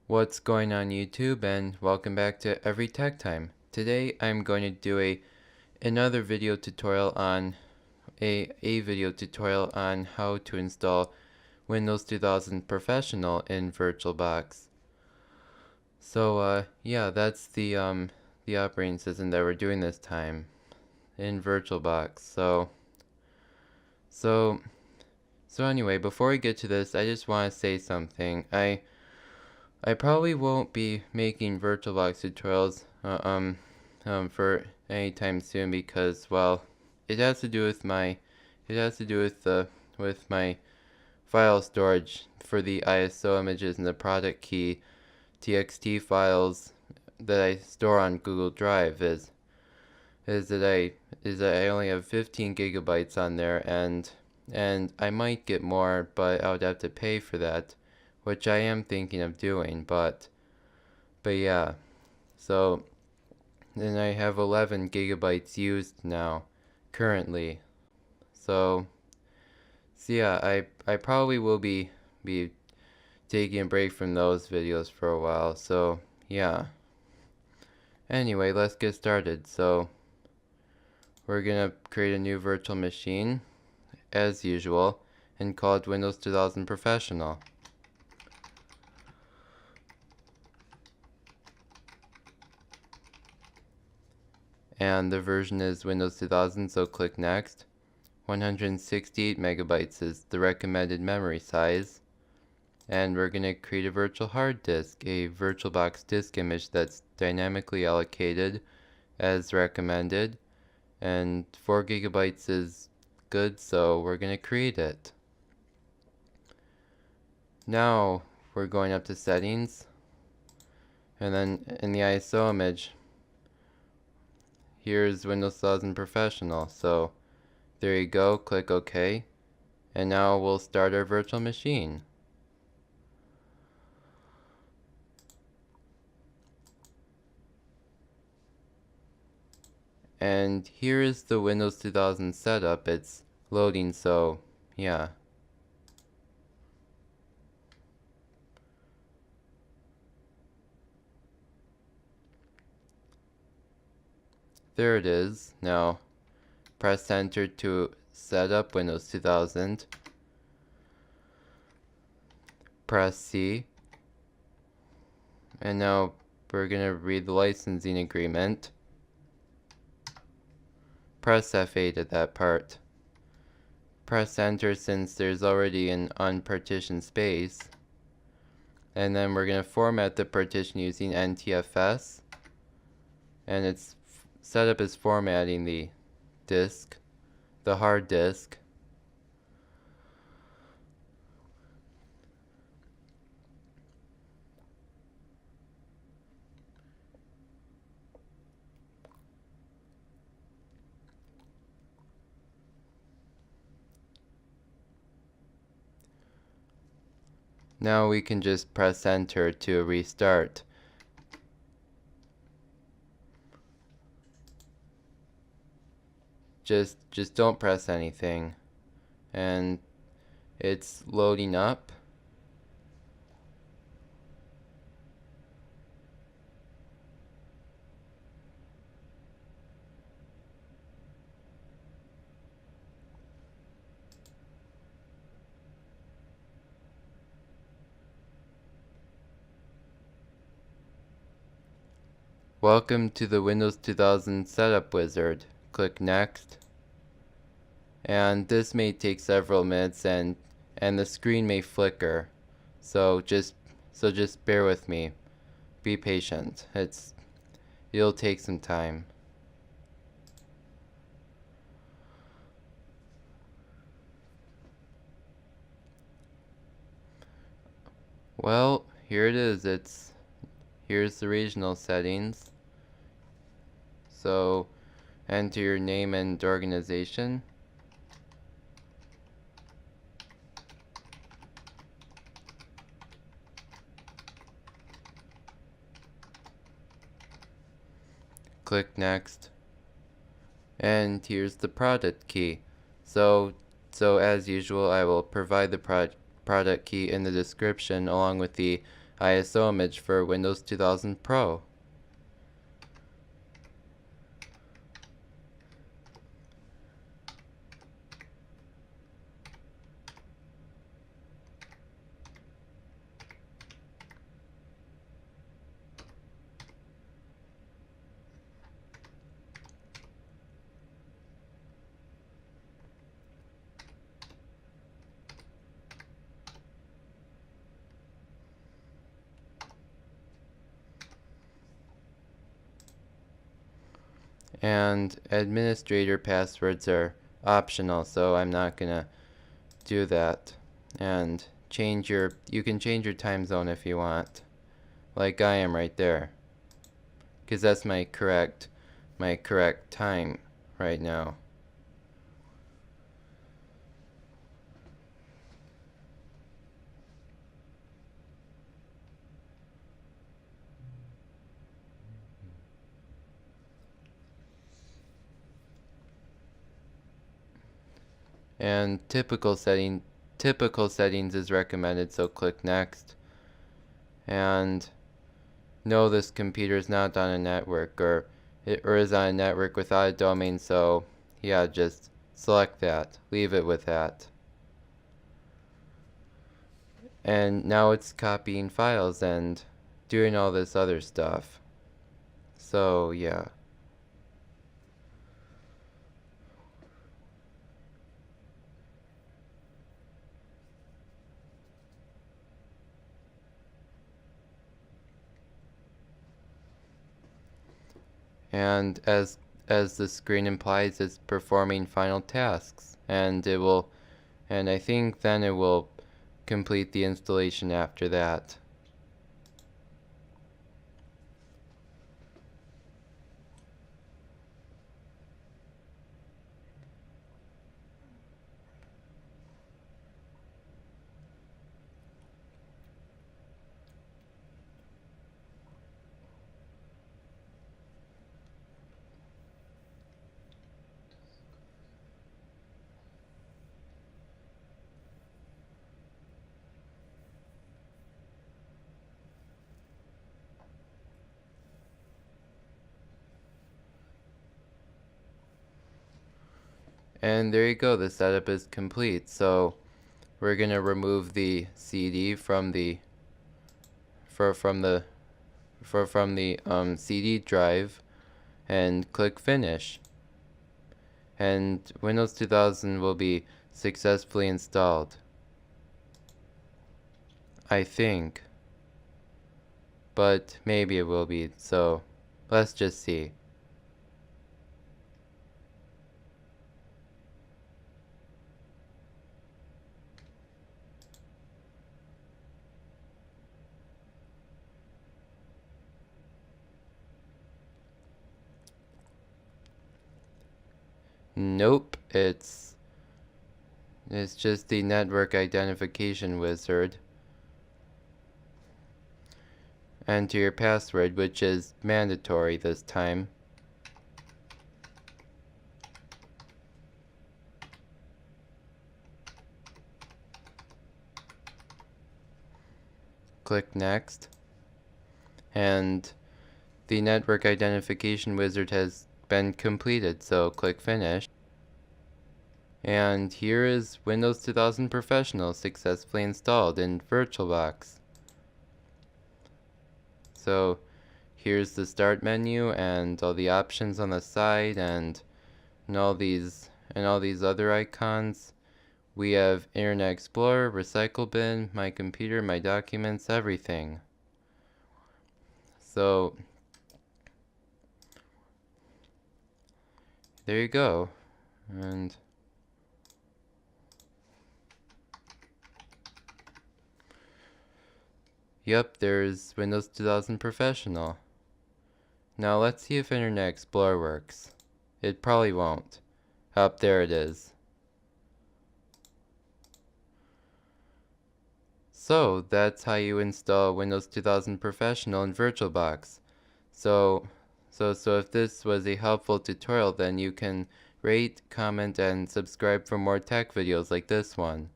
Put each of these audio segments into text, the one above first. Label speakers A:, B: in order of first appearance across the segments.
A: What's going on YouTube, and welcome back to Every Tech Time. Today I'm going to do another video tutorial on a video tutorial on how to install Windows 2000 Professional in VirtualBox. So yeah, that's the operating system that we're doing this time in VirtualBox. So anyway, before we get to this, I just want to say something. I probably won't be making VirtualBox tutorials for any time soon because, well, it has to do with my file storage for the ISO images and the product key TXT files that I store on Google Drive is that I only have 15 gigabytes on there, and I might get more, but I would have to pay for that, which I am thinking of doing, but yeah. So then I have 11 gigabytes used now currently. So yeah, I probably will be taking a break from those videos for a while. So yeah. Anyway, let's get started. So we're gonna create a new virtual machine as usual and call it Windows 2000 Professional. And the version is Windows 2000, so click Next. 168 megabytes is the recommended memory size. And we're going to create a virtual hard disk, a VirtualBox disk image that's dynamically allocated as recommended. And 4 gigabytes is good, so we're going to create it. Now we're going up to Settings, and then in the ISO image, here's Windows 2000 Professional. So there you go, click OK, and now we'll start our virtual machine. And here is the Windows 2000 setup. It's loading, so yeah. There it is. Now press enter to set up Windows 2000. Press C. And now we're going to read the licensing agreement. Press F8 at that part. Press enter since there's already an unpartitioned space. And then we're going to format the partition using NTFS. And its setup is formatting the disk, the hard disk. Now we can just press enter to restart. Just don't press anything. And it's loading up. Welcome to the Windows 2000 Setup Wizard. Click Next. And this may take several minutes and the screen may flicker. So just bear with me. Be patient. It'll take some time. Well, here it is. Here's the regional settings. So enter your name and organization. Click Next. And here's the product key. So as usual, I will provide the product key in the description along with the ISO image for Windows 2000 Pro. And administrator passwords are optional, so I'm not gonna do that. And you can change your time zone if you want, like I am right there, because that's my correct time right now. And typical settings is recommended, so click next. And no, this computer is not on a network, or is on a network without a domain, so yeah, just select that, leave it with that. And now it's copying files and doing all this other stuff. So yeah. And as the screen implies, it's performing final tasks, and I think then it will complete the installation after that. And there you go, the setup is complete. So we're gonna remove the CD from the CD drive and click finish. And Windows 2000 will be successfully installed, I think. But maybe it will be, so let's just see. Nope, it's just the network identification wizard. Enter your password, which is mandatory this time. Click next. And the network identification wizard has been completed, so click finish. And here is Windows 2000 Professional successfully installed in VirtualBox. So here's the start menu and all the options on the side, and all these other icons. We have Internet Explorer, Recycle Bin, My Computer, My Documents, everything. So there you go. And yep, there's Windows 2000 Professional. Now let's see if Internet Explorer works. It probably won't. Up there it is. So that's how you install Windows 2000 Professional in VirtualBox. So if this was a helpful tutorial, then you can rate, comment, and subscribe for more tech videos like this one.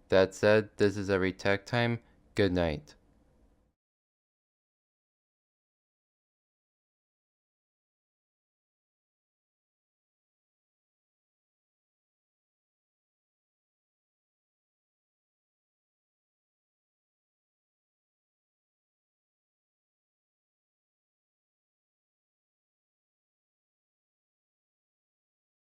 A: That said, this is Every Tech Time. Good night.